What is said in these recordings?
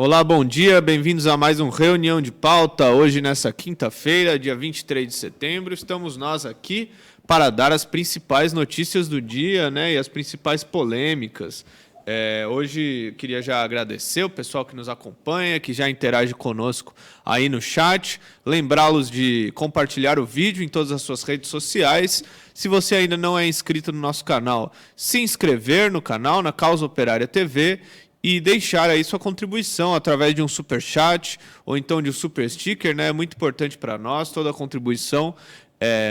Olá, bom dia, bem-vindos a mais um Reunião de Pauta. Hoje, nessa quinta-feira, dia 23 de setembro, estamos nós aqui para dar as principais notícias do dia, né, e as principais polêmicas. Hoje, queria já agradecer o pessoal que nos acompanha, que já interage conosco aí no chat, lembrá-los de compartilhar o vídeo em todas as suas redes sociais. Se você ainda não é inscrito no nosso canal, se inscrever no canal, na Causa Operária TV, e deixar aí sua contribuição através de um super chat ou então de um super sticker, né? É muito importante para nós, toda a contribuição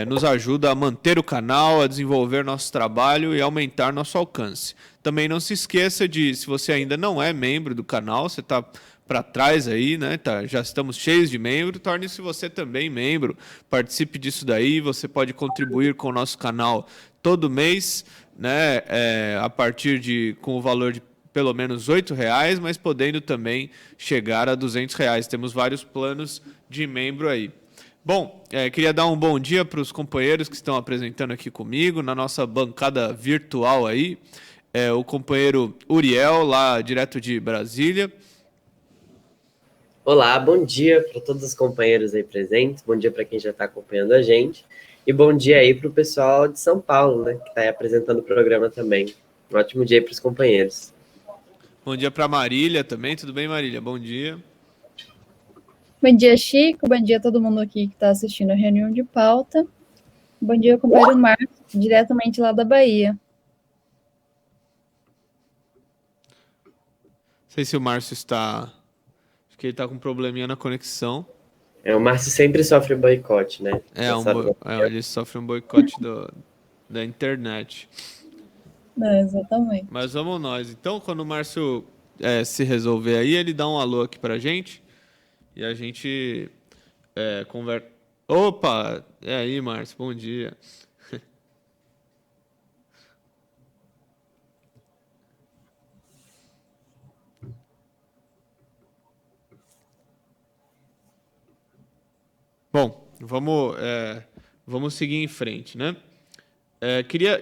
nos ajuda a manter o canal, a desenvolver nosso trabalho e aumentar nosso alcance. Também não se esqueça de, se você ainda não é membro do canal, você está para trás aí, né? Já estamos cheios de membros, torne-se você também membro, participe disso daí, você pode contribuir com o nosso canal todo mês, né? A partir com o valor de pelo menos R$8, mas podendo também chegar a R$200. Temos vários planos de membro aí. Bom, queria dar um bom dia para os companheiros que estão apresentando aqui comigo, na nossa bancada virtual aí. O companheiro Uriel, lá direto de Brasília. Olá, bom dia para todos os companheiros aí presentes, bom dia para quem já está acompanhando a gente, e bom dia aí para o pessoal de São Paulo, né, que está aí apresentando o programa também. Um ótimo dia para os companheiros. Bom dia para Marília também. Tudo bem, Marília? Bom dia. Bom dia, Chico. Bom dia a todo mundo aqui que está assistindo a reunião de pauta. Bom dia, companheiro Marcos, diretamente lá da Bahia. Não sei se o Márcio está... Acho que ele está com um probleminha na conexão. O Márcio sempre sofre boicote, né? Ele sofre um boicote da internet. Exatamente. Mas vamos nós. Então, quando o Márcio se resolver aí, ele dá um alô aqui pra gente. E a gente conversa. Opa! É aí, Márcio, bom dia. Bom, vamos seguir em frente, né?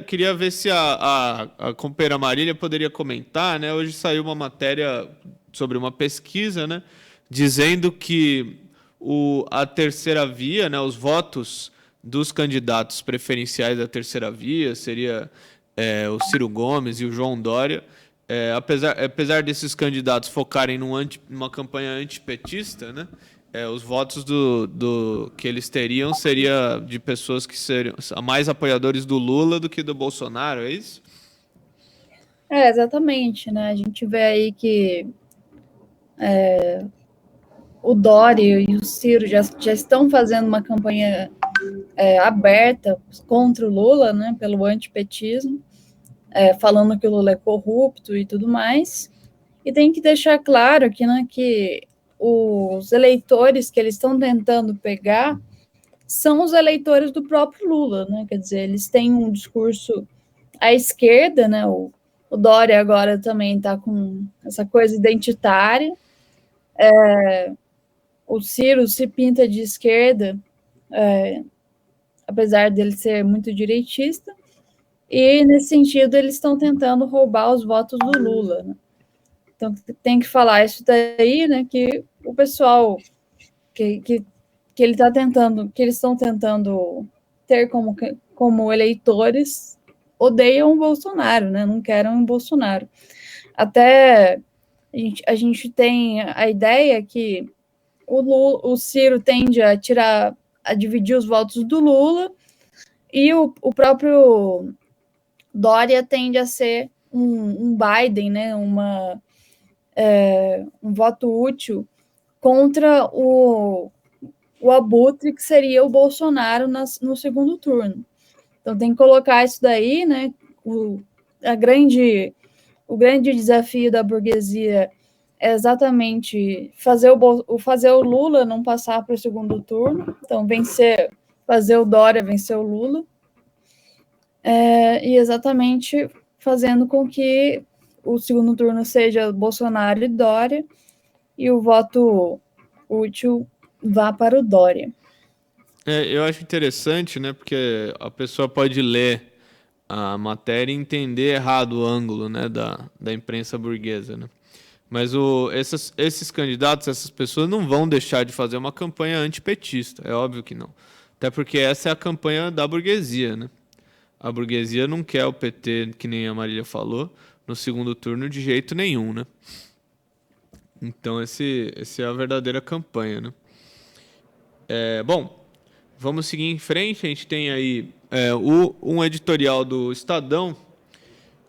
Queria ver se a companheira Marília poderia comentar, né? Hoje saiu uma matéria sobre uma pesquisa, né? Dizendo que a terceira via, né? Os votos dos candidatos preferenciais da terceira via seria o Ciro Gomes e o João Dória. Apesar desses candidatos focarem numa campanha antipetista, né? Os votos que eles teriam seria de pessoas que seriam mais apoiadores do Lula do que do Bolsonaro, é isso? Exatamente, né? A gente vê aí que o Dória e o Ciro já estão fazendo uma campanha aberta contra o Lula, né? Pelo antipetismo, falando que o Lula é corrupto e tudo mais. E tem que deixar claro aqui, né, que os eleitores que eles estão tentando pegar são os eleitores do próprio Lula, né? Quer dizer, eles têm um discurso à esquerda, né? O Dória agora também está com essa coisa identitária. O Ciro se pinta de esquerda, apesar dele ser muito direitista, e nesse sentido eles estão tentando roubar os votos do Lula, né? Então tem que falar isso daí, né? Que o pessoal que ele tá tentando, que eles estão tentando ter como eleitores odeiam o Bolsonaro, né? Não querem o Bolsonaro. Até a gente tem a ideia que o Ciro tende a dividir os votos do Lula e o próprio Dória tende a ser um Biden, né? Um voto útil contra o Abutre, que seria o Bolsonaro no segundo turno. Então tem que colocar isso daí, né? O grande desafio da burguesia é exatamente fazer o Lula não passar para o segundo turno. Então fazer o Dória vencer o Lula. E exatamente fazendo com que o segundo turno seja Bolsonaro e Dória e o voto útil vá para o Dória. Eu acho interessante, né? Porque a pessoa pode ler a matéria e entender errado o ângulo, né, da imprensa burguesa, né? Mas esses candidatos, essas pessoas não vão deixar de fazer uma campanha antipetista, é óbvio que não. Até porque essa é a campanha da burguesia, né? A burguesia não quer o PT, que nem a Marília falou, no segundo turno de jeito nenhum, né? Então, esse é a verdadeira campanha, né? Bom, vamos seguir em frente. A gente tem aí um editorial do Estadão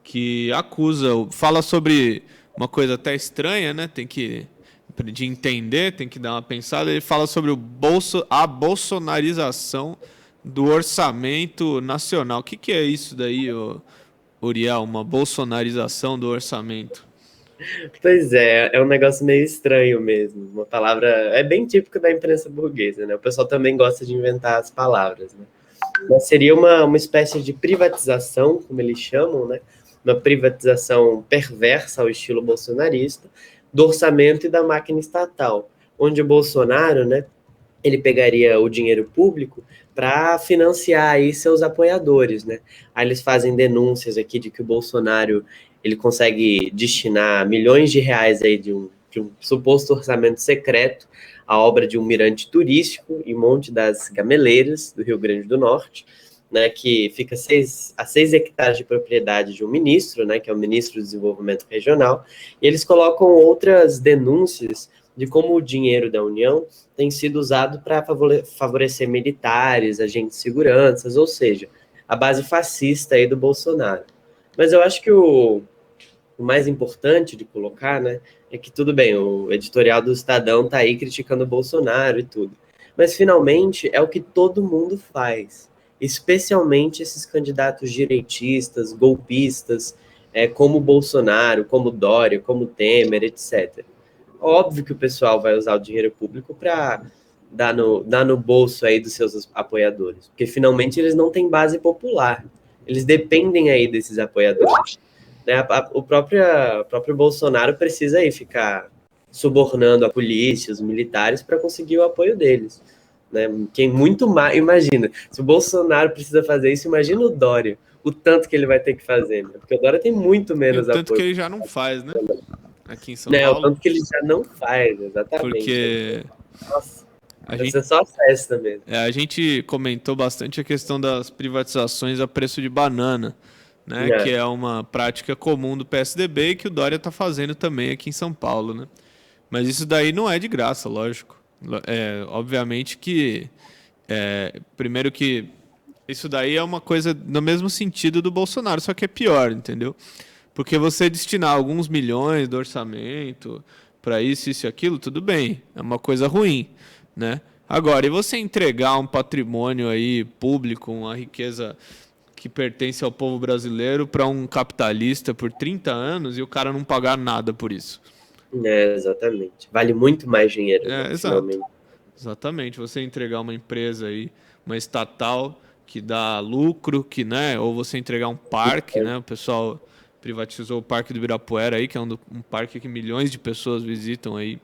que fala sobre uma coisa até estranha, né? De entender, tem que dar uma pensada. Ele fala sobre a bolsonarização do orçamento nacional. O que é isso daí, Uriel? Uma bolsonarização do orçamento? Pois é um negócio meio estranho mesmo. Uma palavra é bem típica da imprensa burguesa, né? O pessoal também gosta de inventar as palavras, né? Mas seria uma espécie de privatização, como eles chamam, né? Uma privatização perversa ao estilo bolsonarista do orçamento e da máquina estatal, onde o Bolsonaro, né, ele pegaria o dinheiro público para financiar aí seus apoiadores, né? Aí eles fazem denúncias aqui de que o Bolsonaro ele consegue destinar milhões de reais aí de um suposto orçamento secreto à obra de um mirante turístico em Monte das Gameleiras, do Rio Grande do Norte, né, que fica a 6 hectares de propriedade de um ministro, né, que é o ministro do Desenvolvimento Regional, e eles colocam outras denúncias de como o dinheiro da União tem sido usado para favorecer militares, agentes de segurança, ou seja, a base fascista aí do Bolsonaro. Mas eu acho que o mais importante de colocar, né, é que tudo bem, o editorial do Estadão tá aí criticando o Bolsonaro e tudo, mas finalmente é o que todo mundo faz, especialmente esses candidatos direitistas, golpistas, como Bolsonaro, como Dória, como Temer, etc. Óbvio que o pessoal vai usar o dinheiro público para dar no bolso aí dos seus apoiadores, porque finalmente eles não têm base popular, eles dependem aí desses apoiadores. Né? O próprio Bolsonaro precisa aí ficar subornando a polícia, os militares, para conseguir o apoio deles. Né? Quem muito mais. Imagina, se o Bolsonaro precisa fazer isso, imagina o Dória, o tanto que ele vai ter que fazer. Né? Porque o Dória tem muito menos apoio. O tanto apoio. Que ele já não faz, né? Aqui em São Paulo. O tanto que ele já não faz, exatamente. Porque. Nossa, é só festa mesmo. A gente comentou bastante a questão das privatizações a preço de banana, né? Que é uma prática comum do PSDB e que o Dória está fazendo também aqui em São Paulo, né? Mas isso daí não é de graça, lógico. Obviamente que... primeiro que isso daí é uma coisa no mesmo sentido do Bolsonaro, só que é pior, entendeu? Porque você destinar alguns milhões do orçamento para isso e aquilo, tudo bem, é uma coisa ruim, né? Agora, e você entregar um patrimônio aí público, uma riqueza que pertence ao povo brasileiro para um capitalista por 30 anos e o cara não pagar nada por isso? Exatamente. Vale muito mais dinheiro, né, exato. Exatamente. Você entregar uma empresa aí, uma estatal que dá lucro, que, né, ou você entregar um parque, né? O pessoal privatizou o Parque do Ibirapuera aí, que é um parque que milhões de pessoas visitam aí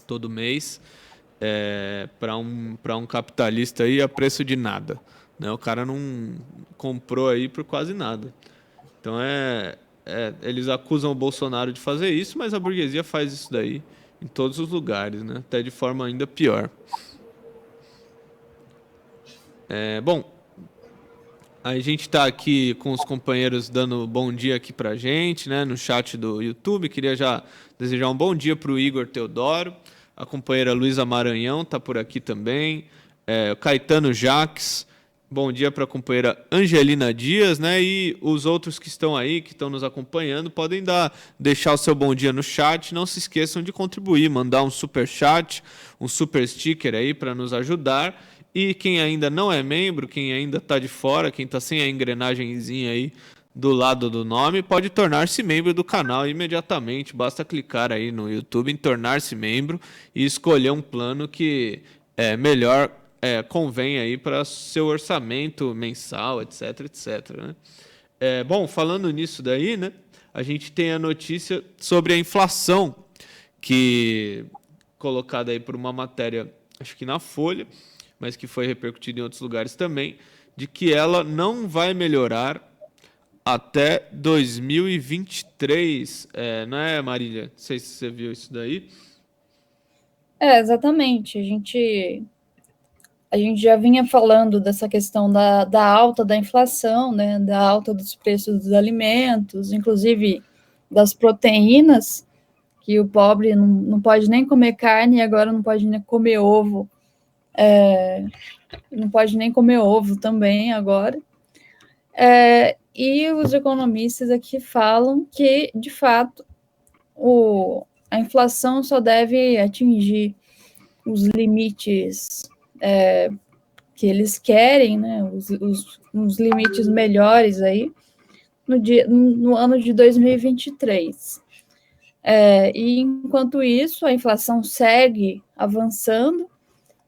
todo mês, para um capitalista aí a preço de nada, né? O cara não comprou aí por quase nada. Então eles acusam o Bolsonaro de fazer isso, mas a burguesia faz isso daí em todos os lugares, né? Até de forma ainda pior. Bom, a gente está aqui com os companheiros dando bom dia aqui pra gente, né? No chat do YouTube. Queria já desejar um bom dia para o Igor Teodoro. A companheira Luísa Maranhão está por aqui também. O Caetano Jaques. Bom dia para a companheira Angelina Dias, né? E os outros que estão aí, que estão nos acompanhando, podem deixar o seu bom dia no chat. Não se esqueçam de contribuir, mandar um super chat, um super sticker aí para nos ajudar. E quem ainda não é membro, quem ainda está de fora, quem está sem a engrenagemzinha aí do lado do nome, pode tornar-se membro do canal imediatamente. Basta clicar aí no YouTube em tornar-se membro e escolher um plano que é melhor, convém aí para seu orçamento mensal, etc, etc. Né? Bom, falando nisso daí, né, a gente tem a notícia sobre a inflação, que colocada aí por uma matéria, acho que na Folha, mas que foi repercutida em outros lugares também, de que ela não vai melhorar até 2023, não é, Marília? Não sei se você viu isso daí. Exatamente. A gente já vinha falando dessa questão da alta da inflação, né, da alta dos preços dos alimentos, inclusive das proteínas, que o pobre não pode nem comer carne e agora não pode nem comer ovo. Não pode nem comer ovo também agora. E os economistas aqui falam que, de fato, a inflação só deve atingir os limites que eles querem, né, os limites melhores aí, no ano de 2023. E enquanto isso, a inflação segue avançando,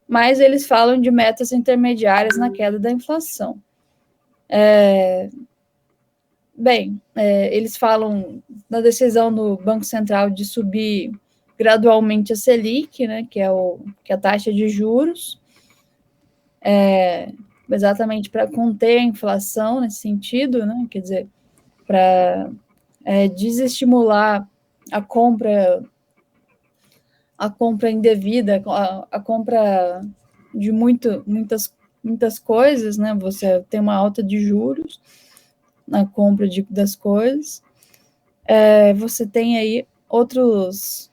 mas eles falam de metas intermediárias na queda da inflação. Eles falam da decisão do Banco Central de subir gradualmente a Selic, né, que é a taxa de juros, exatamente para conter a inflação nesse sentido, né, quer dizer, para desestimular a compra indevida, a compra de muitas coisas, né? Você tem uma alta de juros na compra das coisas. Você tem aí outras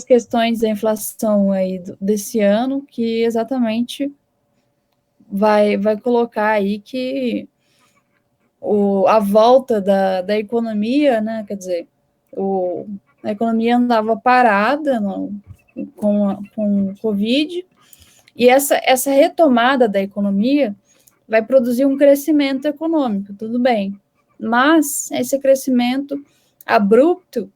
questões da inflação aí desse ano que exatamente vai colocar aí que a volta da economia, né? Quer dizer, a economia andava parada com o Covid, e essa retomada da economia vai produzir um crescimento econômico, tudo bem, mas esse crescimento abrupto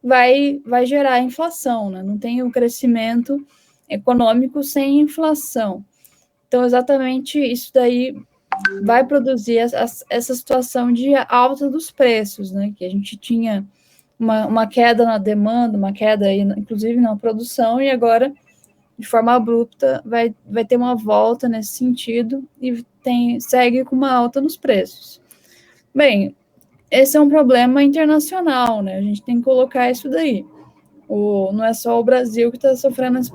vai gerar inflação, né? Não tem um crescimento econômico sem inflação. Então, exatamente isso daí vai produzir essa situação de alta dos preços, né? Que a gente tinha uma queda na demanda, uma queda aí, inclusive na produção, e agora, de forma abrupta, vai ter uma volta nesse sentido e segue com uma alta nos preços. Bem, esse é um problema internacional, né? A gente tem que colocar isso daí. Não é só o Brasil que está sofrendo esse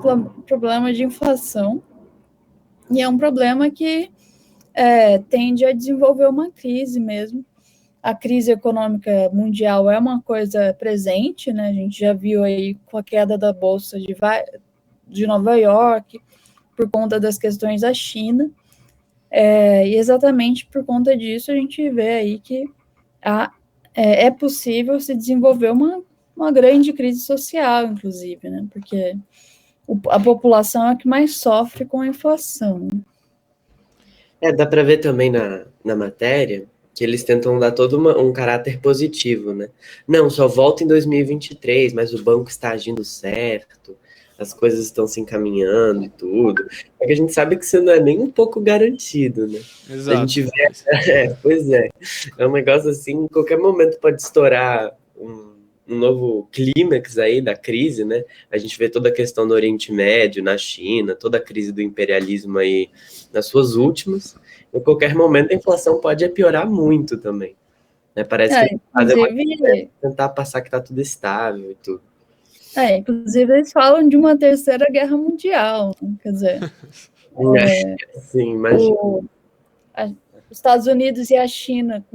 problema de inflação, e é um problema que tende a desenvolver uma crise mesmo. A crise econômica mundial é uma coisa presente, né? A gente já viu aí com a queda da Bolsa de Nova York, por conta das questões da China, e exatamente por conta disso a gente vê aí que é possível se desenvolver uma grande crise social, inclusive, né? Porque a população é a que mais sofre com a inflação. Dá para ver também na matéria que eles tentam dar todo um caráter positivo, né? Não, só volta em 2023, mas o banco está agindo certo, as coisas estão se encaminhando e tudo. É que a gente sabe que isso não é nem um pouco garantido, né? Exato. A gente vê, pois é um negócio assim, em qualquer momento pode estourar um novo clímax aí da crise, né? A gente vê toda a questão do Oriente Médio, na China, toda a crise do imperialismo aí nas suas últimas. Em qualquer momento a inflação pode piorar muito também, né? Parece que tentar passar que está tudo estável e tudo. Inclusive eles falam de uma terceira guerra mundial, quer dizer, sim, imagina. Os Estados Unidos e a China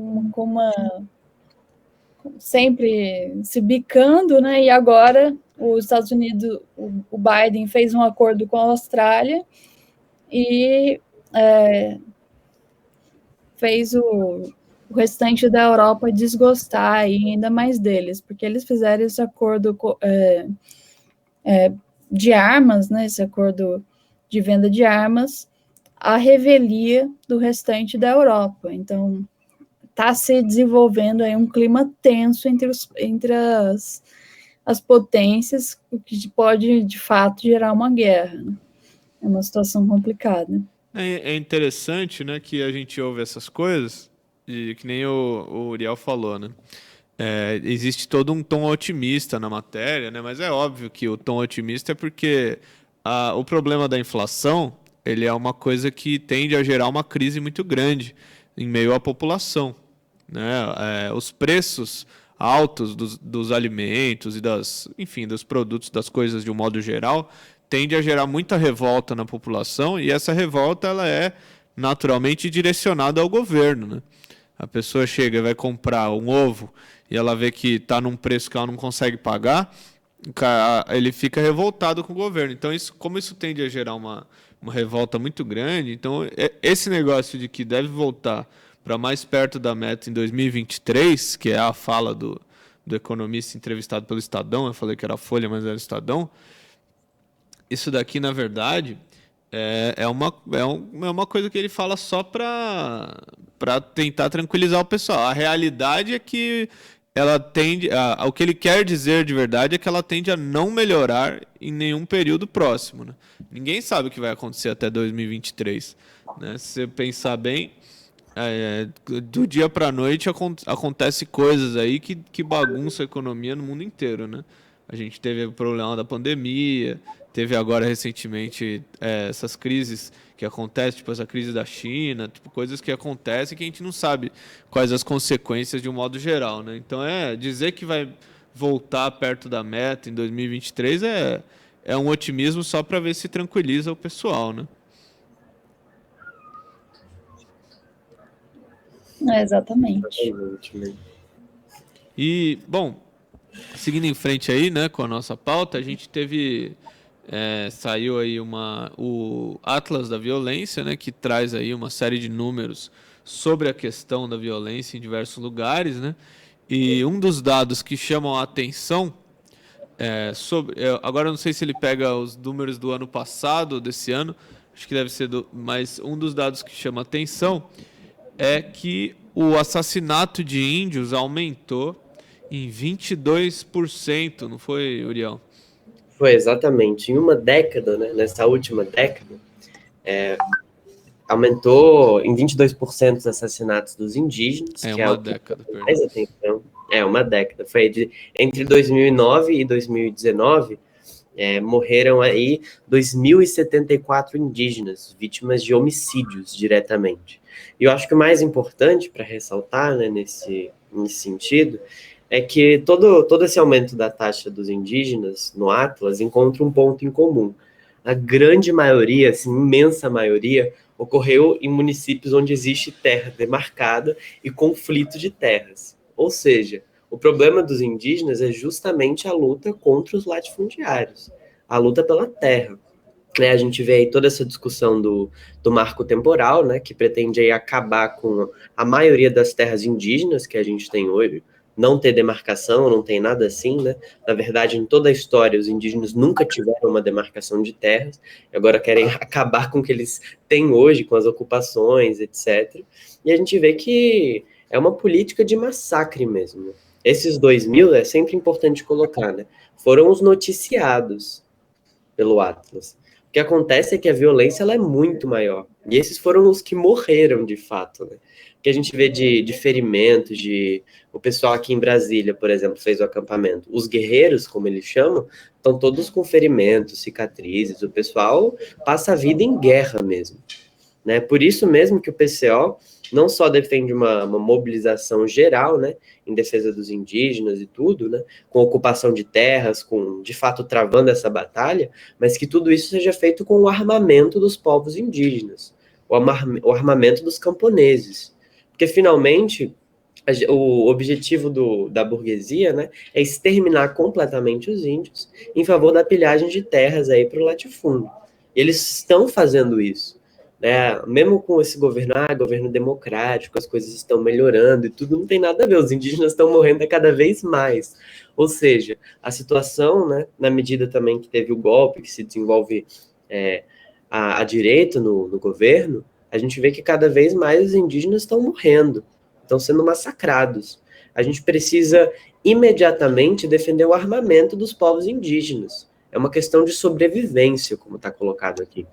sempre se bicando, né? E agora os Estados Unidos, o Biden fez um acordo com a Austrália e fez o restante da Europa desgostar ainda mais deles, porque eles fizeram esse acordo de armas, né? Esse acordo de venda de armas, à revelia do restante da Europa. Então, está se desenvolvendo aí um clima tenso entre as potências, o que pode, de fato, gerar uma guerra. Né? É uma situação complicada. É interessante, né, que a gente ouve essas coisas, e que nem o Uriel falou, né? Existe todo um tom otimista na matéria, né? Mas é óbvio que o tom otimista é porque o problema da inflação, ele é uma coisa que tende a gerar uma crise muito grande em meio à população. né? Os preços altos dos alimentos e enfim, dos produtos, das coisas de um modo geral, tende a gerar muita revolta na população, e essa revolta ela é naturalmente direcionada ao governo, né? A pessoa chega e vai comprar um ovo e ela vê que está num preço que ela não consegue pagar, ele fica revoltado com o governo. Então, como isso tende a gerar uma revolta muito grande, então esse negócio de que deve voltar para mais perto da meta em 2023, que é a fala do economista entrevistado pelo Estadão, eu falei que era a Folha, mas era o Estadão, isso daqui, na verdade, é uma coisa que ele fala só para tentar tranquilizar o pessoal. A realidade é que ela tende o que ele quer dizer de verdade é que ela tende a não melhorar em nenhum período próximo, né? Ninguém sabe o que vai acontecer até 2023, né? Se você pensar bem, do dia para a noite acontece coisas aí que bagunçam a economia no mundo inteiro, né? A gente teve o problema da pandemia, teve agora recentemente essas crises que acontecem, tipo essa crise da China, tipo coisas que acontecem que a gente não sabe quais as consequências de um modo geral, né? Então dizer que vai voltar perto da meta em 2023 é um otimismo só para ver se tranquiliza o pessoal, né? Exatamente. E, bom, seguindo em frente aí, né, com a nossa pauta, a gente saiu aí o Atlas da Violência, né, que traz aí uma série de números sobre a questão da violência em diversos lugares, né, e um dos dados que chamam a atenção agora eu não sei se ele pega os números do ano passado ou desse ano, acho que deve ser mas um dos dados que chama a atenção é que o assassinato de índios aumentou em 22%, não foi, Uriel? Foi exatamente. Em uma década, né, nessa última década, aumentou em 22% os assassinatos dos indígenas, que é uma o que década, chama mais atenção. Uma década. Foi entre 2009 e 2019, morreram aí 2.074 indígenas, vítimas de homicídios diretamente. E eu acho que o mais importante para ressaltar, né, nesse sentido, é que todo esse aumento da taxa dos indígenas no Atlas encontra um ponto em comum. A grande maioria, assim, imensa maioria, ocorreu em municípios onde existe terra demarcada e conflito de terras. Ou seja, o problema dos indígenas é justamente a luta contra os latifundiários, a luta pela terra. A gente vê aí toda essa discussão do marco temporal, né, que pretende aí acabar com a maioria das terras indígenas que a gente tem hoje, não ter demarcação, não tem nada assim, né? Na verdade, em toda a história, os indígenas nunca tiveram uma demarcação de terras, agora querem acabar com o que eles têm hoje, com as ocupações, etc. E a gente vê que é uma política de massacre mesmo, né? Esses 2.000, é sempre importante colocar, né? Foram os noticiados pelo Atlas. O que acontece é que a violência ela é muito maior. E esses foram os que morreram, de fato, né? Que a gente vê de ferimentos, o pessoal aqui em Brasília, por exemplo, fez o acampamento. Os guerreiros, como eles chamam, estão todos com ferimentos, cicatrizes. O pessoal passa a vida em guerra mesmo, né? Por isso mesmo que o PCO não só defende uma mobilização geral, né, em defesa dos indígenas e tudo, né, com ocupação de terras, com, de fato, travando essa batalha, mas que tudo isso seja feito com o armamento dos povos indígenas, o armamento dos camponeses. Porque, finalmente, o objetivo da burguesia, né, é exterminar completamente os índios em favor da pilhagem de terras aí para o latifúndio. E eles estão fazendo isso, né? Mesmo com esse governo democrático, as coisas estão melhorando e tudo não tem nada a ver, os indígenas estão morrendo cada vez mais. Ou seja, a situação, né, na medida também que teve o golpe, que se desenvolve a direita no governo, a gente vê que cada vez mais os indígenas estão morrendo, estão sendo massacrados. A gente precisa imediatamente defender o armamento dos povos indígenas. É uma questão de sobrevivência, como está colocado aqui.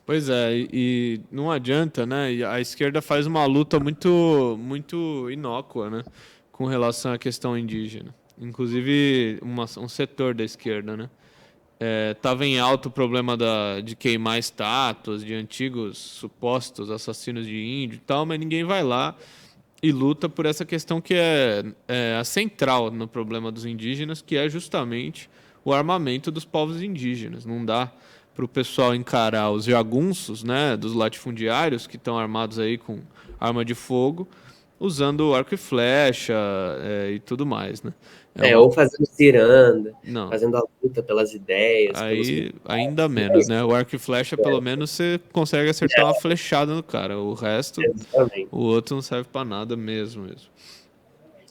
Pois é, e não adianta, né? E a esquerda faz uma luta muito, muito inócua, né? Com relação à questão indígena. Inclusive, um setor da esquerda, né? Estava em alta o problema de queimar estátuas de antigos supostos assassinos de índio e tal, mas ninguém vai lá e luta por essa questão que é a central no problema dos indígenas, que é justamente o armamento dos povos indígenas. Não dá para o pessoal encarar os jagunços, né, dos latifundiários que estão armados aí com arma de fogo, usando arco e flecha e tudo mais, né? Ou fazendo ciranda, Não. fazendo a luta pelas ideias. Aí ainda menos, né? O arco e flecha, pelo menos, você consegue acertar uma flechada no cara. O resto, Exatamente. o outro não serve para nada mesmo.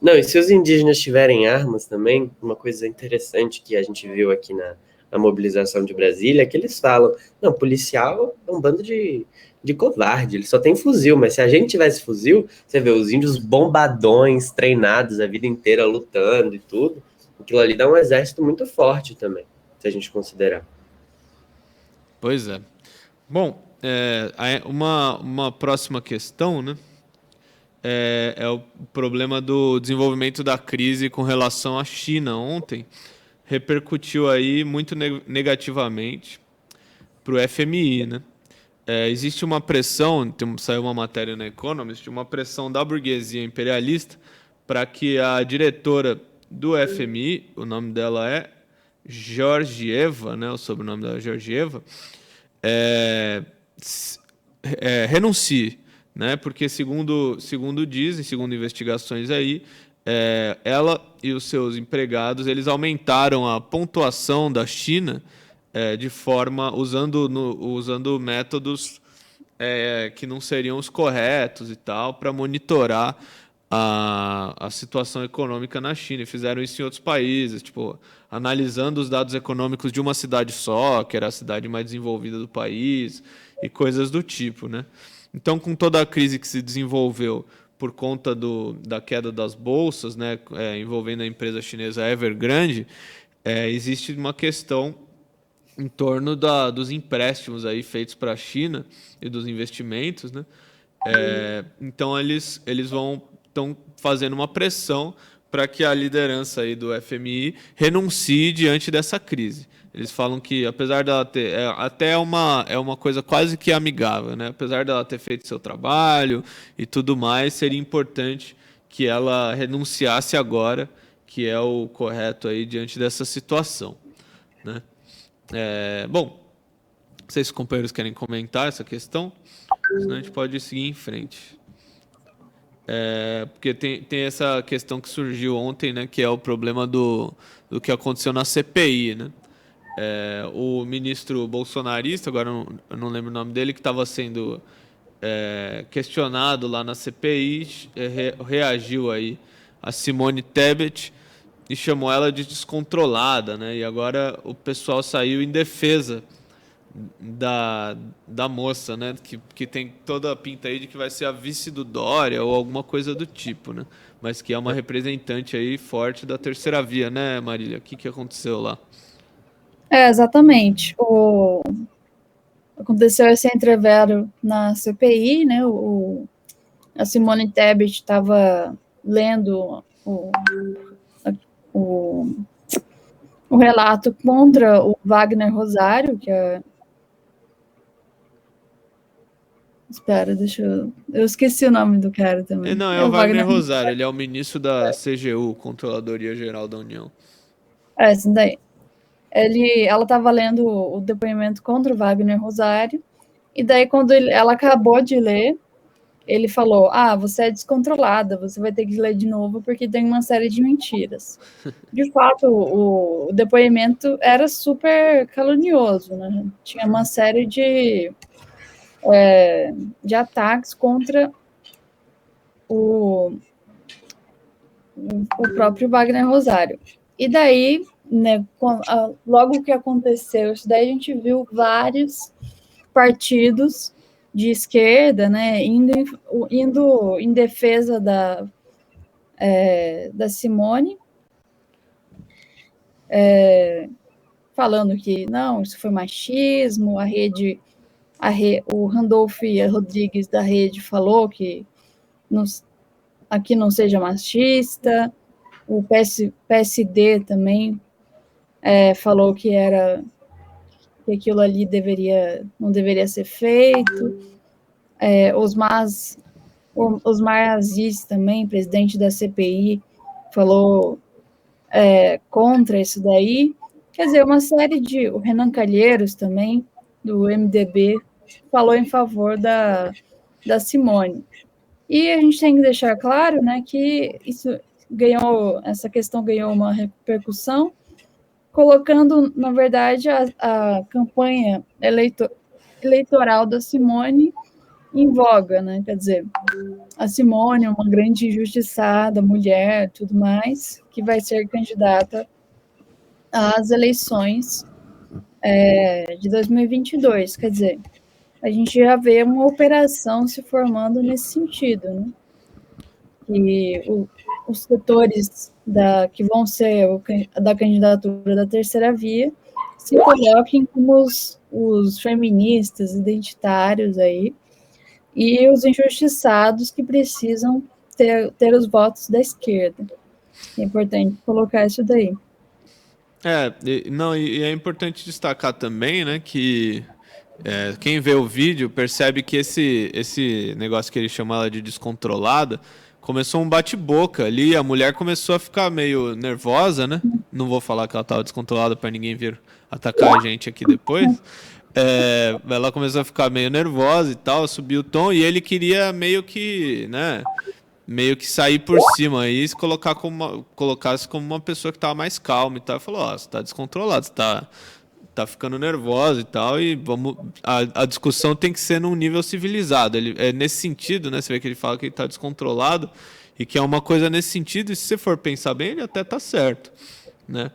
Não, e se os indígenas tiverem armas também, uma coisa interessante que a gente viu aqui na mobilização de Brasília é que eles falam, não, policial é um bando de covarde, ele só tem fuzil, mas se a gente tivesse fuzil, você vê os índios bombadões, treinados a vida inteira lutando e tudo, aquilo ali dá um exército muito forte também, se a gente considerar. Pois é. Bom, uma próxima questão, né? É o problema do desenvolvimento da crise com relação à China. Ontem repercutiu aí muito negativamente para o FMI, né? Existe uma pressão, saiu uma matéria na Economist, uma pressão da burguesia imperialista para que a diretora do FMI, o nome dela é Georgieva, né? O sobrenome dela é Georgieva, renuncie, né? Porque segundo dizem, segundo investigações aí, ela e os seus empregados eles aumentaram a pontuação da China de forma usando métodos que não seriam os corretos e tal para monitorar a situação econômica na China. E fizeram isso em outros países, tipo analisando os dados econômicos de uma cidade só, que era a cidade mais desenvolvida do país e coisas do tipo, né? Então, com toda a crise que se desenvolveu por conta da queda das bolsas, né, envolvendo a empresa chinesa Evergrande, existe uma questão em torno dos empréstimos aí feitos para a China e dos investimentos, né? Então, eles estão fazendo uma pressão para que a liderança aí do FMI renuncie diante dessa crise. Eles falam que, apesar dela ter... até é uma coisa quase que amigável, né? Apesar dela ter feito seu trabalho e tudo mais, seria importante que ela renunciasse agora, que é o correto aí diante dessa situação, né? Bom, vocês companheiros querem comentar essa questão? Senão a gente pode seguir em frente. Porque tem essa questão que surgiu ontem, né, que é o problema do que aconteceu na CPI, né? O ministro bolsonarista, agora eu não lembro o nome dele, que estava sendo questionado lá na CPI, reagiu aí a Simone Tebet e chamou ela de descontrolada, né? E agora o pessoal saiu em defesa da moça, né? Que tem toda a pinta aí de que vai ser a vice do Dória ou alguma coisa do tipo, né? Mas que é uma representante aí forte da terceira via, né, Marília? O que aconteceu lá? Exatamente. Aconteceu esse entrevero na CPI, né? A Simone Tebet estava lendo o relato contra o Wagner Rosário, que é... Espera, eu esqueci o nome do cara também. Não, é o Wagner Rosário, ele é o ministro da CGU, Controladoria Geral da União. Isso daí. Ela estava lendo o depoimento contra o Wagner Rosário, e daí quando ela acabou de ler, ele falou, você é descontrolada, você vai ter que ler de novo porque tem uma série de mentiras. De fato, o depoimento era super calunioso, né? Tinha uma série de ataques contra o próprio Wagner Rosário. E daí, né, logo que aconteceu isso, daí a gente viu vários partidos de esquerda, né, indo em defesa da Simone, falando que não, isso foi machismo, o Randolph Rodrigues da Rede falou que aqui não seja machista, o PSD também falou que era que aquilo ali não deveria ser feito. Osmar Aziz também, presidente da CPI, falou contra isso daí. Quer dizer, o Renan Calheiros também, do MDB, falou em favor da Simone. E a gente tem que deixar claro, né, que essa questão ganhou uma repercussão, colocando, na verdade, a campanha eleitoral da Simone em voga, né? Quer dizer, a Simone é uma grande injustiçada, mulher, tudo mais, que vai ser candidata às eleições de 2022. Quer dizer, a gente já vê uma operação se formando nesse sentido, né? E os setores que vão ser da candidatura da terceira via se coloquem como os feministas identitários aí, e os injustiçados que precisam ter os votos da esquerda. É importante colocar isso daí. E é importante destacar também, né, que quem vê o vídeo percebe que esse negócio que ele chama de descontrolada começou um bate-boca ali, a mulher começou a ficar meio nervosa, né? Não vou falar que ela estava descontrolada para ninguém vir atacar a gente aqui depois. Ela começou a ficar meio nervosa e tal, subiu o tom, e ele queria meio que sair por cima aí, se colocasse como uma pessoa que estava mais calma e tal. Falou, você está descontrolado, você tá ficando nervosa e tal, e a discussão tem que ser num nível civilizado. Nesse sentido, né? Você vê que ele fala que ele está descontrolado e que é uma coisa nesse sentido, e se você for pensar bem, ele até tá certo, né?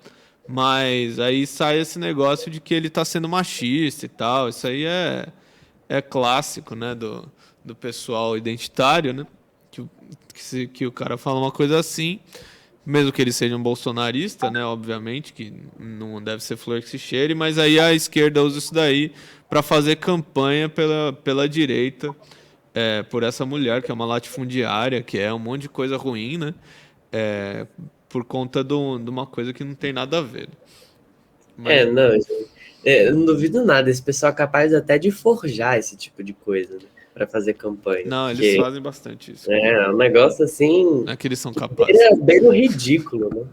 Mas aí sai esse negócio de que ele está sendo machista e tal. Isso aí é clássico, né, do pessoal identitário, né? Que o cara fala uma coisa assim, mesmo que ele seja um bolsonarista, né? Obviamente que não deve ser flor que se cheire, mas aí a esquerda usa isso daí para fazer campanha pela direita, por essa mulher que é uma latifundiária, que é um monte de coisa ruim, né? Por conta de uma coisa que não tem nada a ver. Eu não duvido nada. Esse pessoal é capaz até de forjar esse tipo de coisa, né, para fazer campanha. Não, eles fazem bastante isso. Um negócio assim... Não é que eles são capazes. Bem no ridículo, né?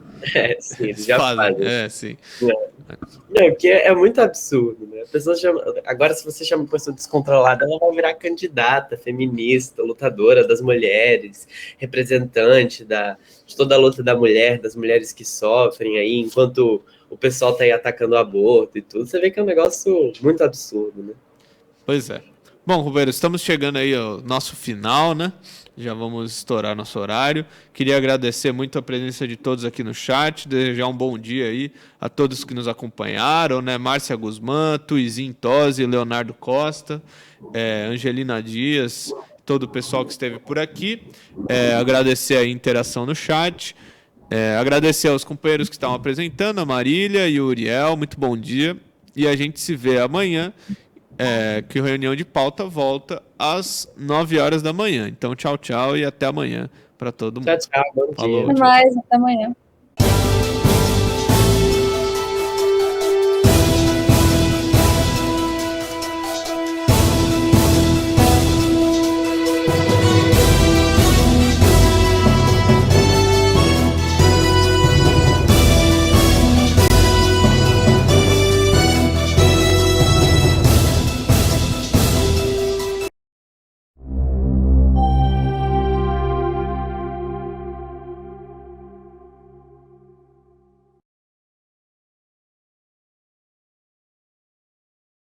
Sim, eles já fazem. Sim. Não, porque é muito absurdo, né? A pessoa agora, se você chama uma pessoa descontrolada, ela vai virar candidata, feminista, lutadora das mulheres, representante de toda a luta da mulher, das mulheres que sofrem aí, enquanto o pessoal tá aí atacando o aborto e tudo. Você vê que é um negócio muito absurdo, né? Pois é. Bom, Rubeiro, estamos chegando aí ao nosso final, né? Já vamos estourar nosso horário. Queria agradecer muito a presença de todos aqui no chat, desejar um bom dia aí a todos que nos acompanharam, né? Márcia Guzmán, Tuizin Tosi, Leonardo Costa, Angelina Dias, todo o pessoal que esteve por aqui. Agradecer a interação no chat. Agradecer aos companheiros que estavam apresentando, a Marília e o Uriel, muito bom dia. E a gente se vê amanhã, que a reunião de pauta volta às 9 horas da manhã. Então, tchau, tchau e até amanhã para todo mundo. Tchau, bom dia. Até mais, até amanhã.